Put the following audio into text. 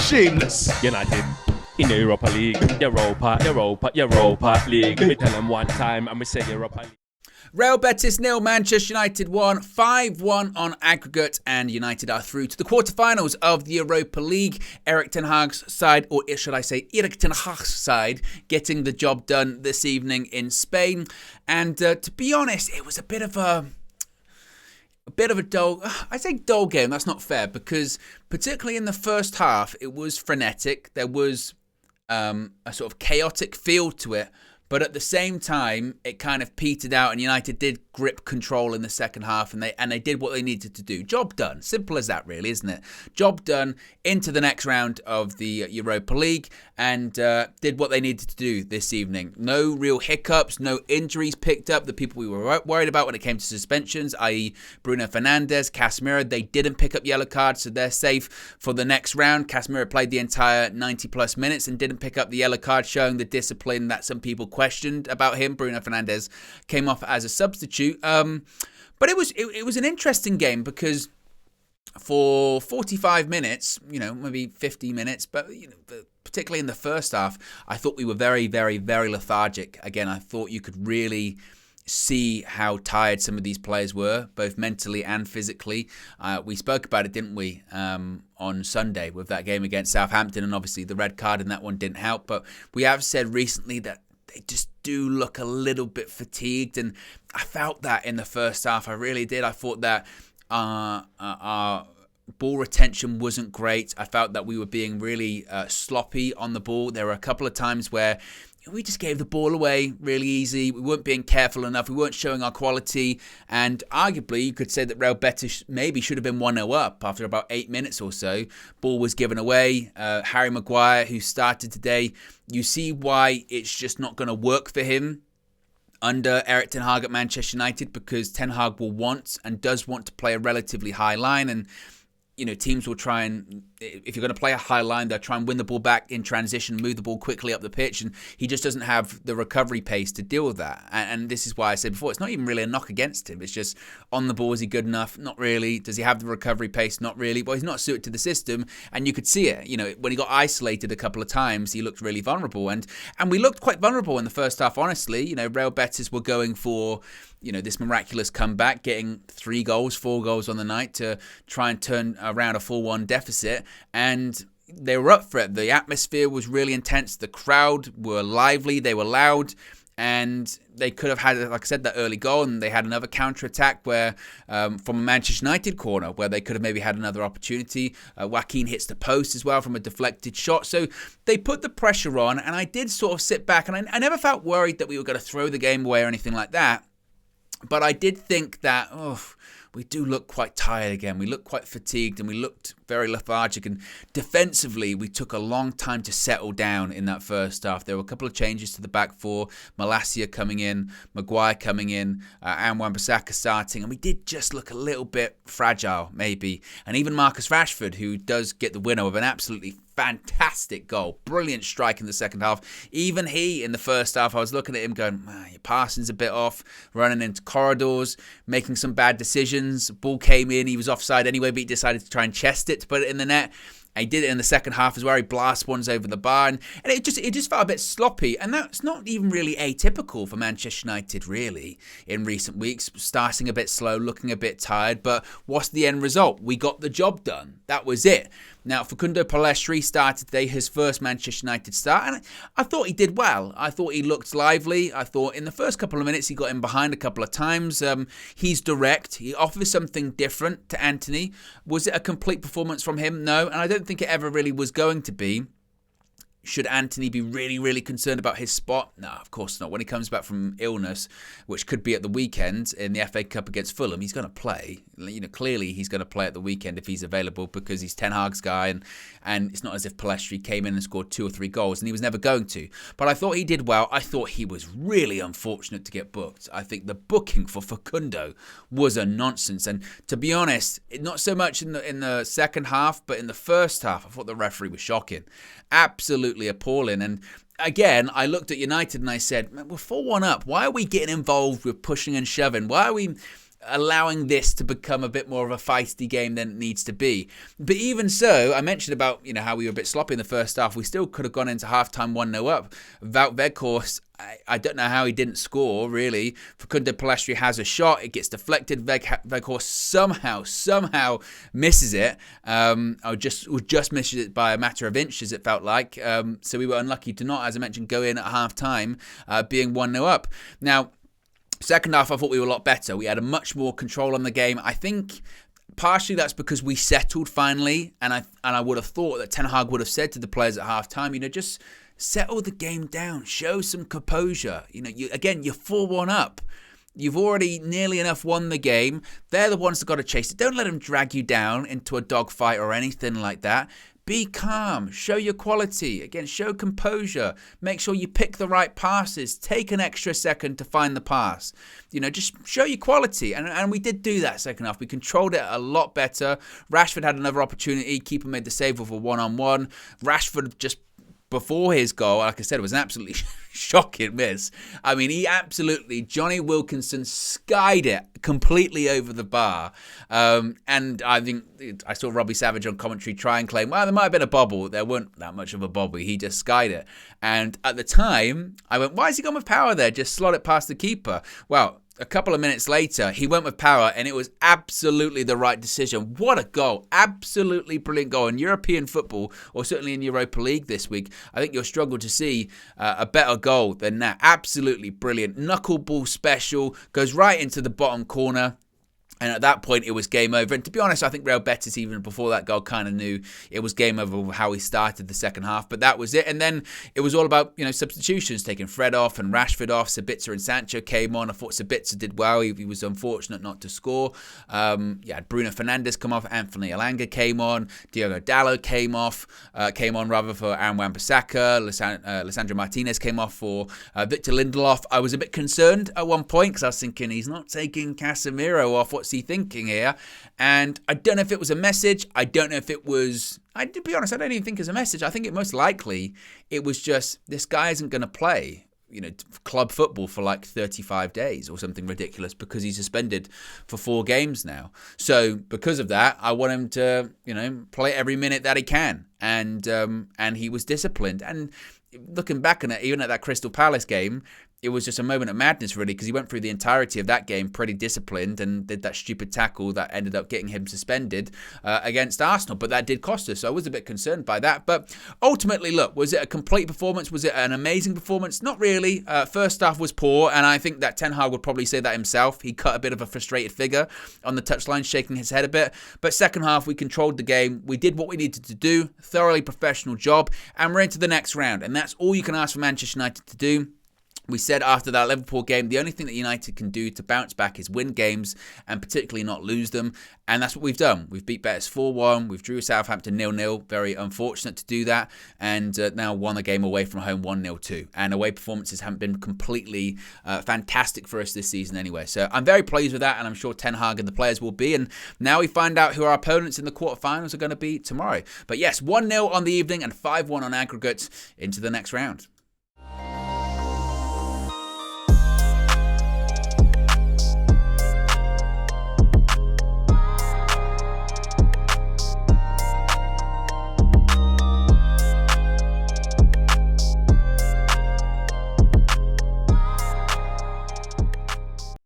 Shameless. United in the Europa League. Europa League. Me tell them one time and we say Europa League. Real Betis 0, Manchester United 1, 5-1 on aggregate, and United are through to the quarterfinals of the Europa League. Erik ten Hag's side, or should I say Erik ten Hag's side, getting the job done this evening in Spain. And to be honest, it was a bit of a dull, I say dull game, that's not fair, because particularly in the first half, it was frenetic. There was a sort of chaotic feel to it. But at the same time, it kind of petered out, and United did grip control in the second half, and they did what they needed to do. Job done. Simple as that, really, isn't it? Job done into the next round of the Europa League, and did what they needed to do this evening. No real hiccups, no injuries picked up. The people we were worried about when it came to suspensions, i.e. Bruno Fernandes, Casemiro, they didn't pick up yellow cards, so they're safe for the next round. Casemiro played the entire 90-plus minutes and didn't pick up the yellow card, showing the discipline that some people questioned about him. Bruno Fernandes came off as a substitute. But it was an interesting game because for 45 minutes, maybe 50 minutes, but particularly in the first half, I thought we were very, very, very lethargic. Again, I thought you could really see how tired some of these players were, both mentally and physically. We spoke about it, didn't we, on Sunday with that game against Southampton, and obviously the red card in that one didn't help. But we have said recently that they just do look a little bit fatigued, and I felt that in the first half. I really did. I thought that our ball retention wasn't great. I felt that we were being really sloppy on the ball. There were a couple of times where we just gave the ball away really easy. We weren't being careful enough. We weren't showing our quality. And arguably, you could say that Real Betis maybe should have been 1-0 up after about 8 minutes or so. Ball was given away. Harry Maguire, who started today, you see why it's just not going to work for him under Erik ten Hag at Manchester United, because Ten Hag will want and does want to play a relatively high line. And teams will try and, if you're going to play a high line, they'll try and win the ball back in transition, move the ball quickly up the pitch, and he just doesn't have the recovery pace to deal with that. And this is why I said before, it's not even really a knock against him. It's just, on the ball, is he good enough? Not really. Does he have the recovery pace? Not really. Well, he's not suited to the system, and you could see it. When he got isolated a couple of times, he looked really vulnerable, and we looked quite vulnerable in the first half, honestly. Real Betis were going for this miraculous comeback, getting 4 goals on the night to try and turn around a 4-1 deficit. And they were up for it. The atmosphere was really intense. The crowd were lively. They were loud. And they could have had, like I said, that early goal. And they had another counter-attack where, from a Manchester United corner, where they could have maybe had another opportunity. Joaquin hits the post as well from a deflected shot. So they put the pressure on. And I did sort of sit back. And I never felt worried that we were going to throw the game away or anything like that. But I did think that, we do look quite tired again. We look quite fatigued, and we looked very lethargic. And defensively, we took a long time to settle down in that first half. There were a couple of changes to the back four. Malacia coming in, Maguire coming in, and Wan-Bissaka starting. And we did just look a little bit fragile, maybe. And even Marcus Rashford, who does get the winner with an absolutely fantastic goal. Brilliant strike in the second half. Even he, in the first half, I was looking at him going, your passing's a bit off, running into corridors, making some bad decisions. Ball came in, he was offside anyway, but he decided to try and chest it to put it in the net. And he did it in the second half as well. He blast ones over the bar, and it just felt a bit sloppy. And that's not even really atypical for Manchester United, really, in recent weeks. Starting a bit slow, looking a bit tired. But what's the end result? We got the job done. That was it. Now, Facundo Palestri started today, his first Manchester United start, and I thought he did well. I thought he looked lively. I thought in the first couple of minutes he got in behind a couple of times. He's direct. He offers something different to Anthony. Was it a complete performance from him? No, and I don't think it ever really was going to be. Should Anthony be really, really concerned about his spot? No, of course not. When he comes back from illness, which could be at the weekend in the FA Cup against Fulham, he's going to play. Clearly he's going to play at the weekend if he's available, because he's Ten Hag's guy, and it's not as if Palestri came in and scored 2 or 3 goals, and he was never going to. But I thought he did well. I thought he was really unfortunate to get booked. I think the booking for Facundo was a nonsense, and to be honest, not so much in the second half, but in the first half, I thought the referee was shocking. Absolutely appalling. And again, I looked at United and I said, we're 4-1 up. Why are we getting involved with pushing and shoving? Why are we allowing this to become a bit more of a feisty game than it needs to be. But even so, I mentioned about, how we were a bit sloppy in the first half. We still could have gone into halftime 1-0 up. Wout Weghorst, I don't know how he didn't score, really. Facundo Palestri has a shot. It gets deflected. Weghorst somehow misses it. Just missed it by a matter of inches, it felt like. So we were unlucky to not, as I mentioned, go in at half-time being 1-0 up. Now, second half, I thought we were a lot better. We had a much more control on the game. I think partially that's because we settled finally, and I would have thought that Ten Hag would have said to the players at half-time, just settle the game down, show some composure. You're 4-1 up. You've already nearly enough won the game. They're the ones that got to chase it. Don't let them drag you down into a dogfight or anything like that. Be calm. Show your quality. Again, show composure. Make sure you pick the right passes. Take an extra second to find the pass. Just show your quality. And we did do that second half. We controlled it a lot better. Rashford had another opportunity. Keeper made the save with a one-on-one. Rashford just before his goal, like I said, it was an absolutely shocking miss. I mean, Johnny Wilkinson skied it completely over the bar. And I think I saw Robbie Savage on commentary try and claim, well, there might have been a bobble. There weren't that much of a bobble. He just skied it. And at the time, I went, why has he gone with power there? Just slot it past the keeper. Well, a couple of minutes later, he went with power, and it was absolutely the right decision. What a goal. Absolutely brilliant goal. In European football, or certainly in Europa League this week, I think you'll struggle to see a better goal than that. Absolutely brilliant. Knuckleball special, goes right into the bottom corner. And at that point, it was game over. And to be honest, I think Real Betis, even before that goal, kind of knew it was game over with how he started the second half. But that was it. And then it was all about, substitutions, taking Fred off and Rashford off. Sabitzer and Sancho came on. I thought Sabitzer did well. He was unfortunate not to score. Bruno Fernandes come off. Anthony Elanga came on. Diogo Dalot came on for Aaron Wan-Bissaka. Lisandro Martinez came off for Victor Lindelof. I was a bit concerned at one point because I was thinking, he's not taking Casemiro off. What's he thinking here? And I don't know if it was a message. I don't know if it was, to be honest, I don't even think it's a message. I think it most likely it was just, this guy isn't going to play club football for like 35 days or something ridiculous because he's suspended for 4 games now. So because of that, I want him to play every minute that he can, and he was disciplined. And looking back on it, even at that Crystal Palace game, it was just a moment of madness, really, because he went through the entirety of that game pretty disciplined and did that stupid tackle that ended up getting him suspended against Arsenal. But that did cost us, so I was a bit concerned by that. But ultimately, look, was it a complete performance? Was it an amazing performance? Not really. First half was poor, and I think that Ten Hag would probably say that himself. He cut a bit of a frustrated figure on the touchline, shaking his head a bit. But second half, we controlled the game. We did what we needed to do. Thoroughly professional job. And we're into the next round. And that's all you can ask for Manchester United to do. We said after that Liverpool game, the only thing that United can do to bounce back is win games and particularly not lose them. And that's what we've done. We've beat Betis 4-1. We've drew Southampton 0-0. Very unfortunate to do that. And now won a game away from home 1-0 too. And away performances haven't been completely fantastic for us this season anyway. So I'm very pleased with that, and I'm sure Ten Hag and the players will be. And now we find out who our opponents in the quarterfinals are going to be tomorrow. But yes, 1-0 on the evening and 5-1 on aggregate into the next round.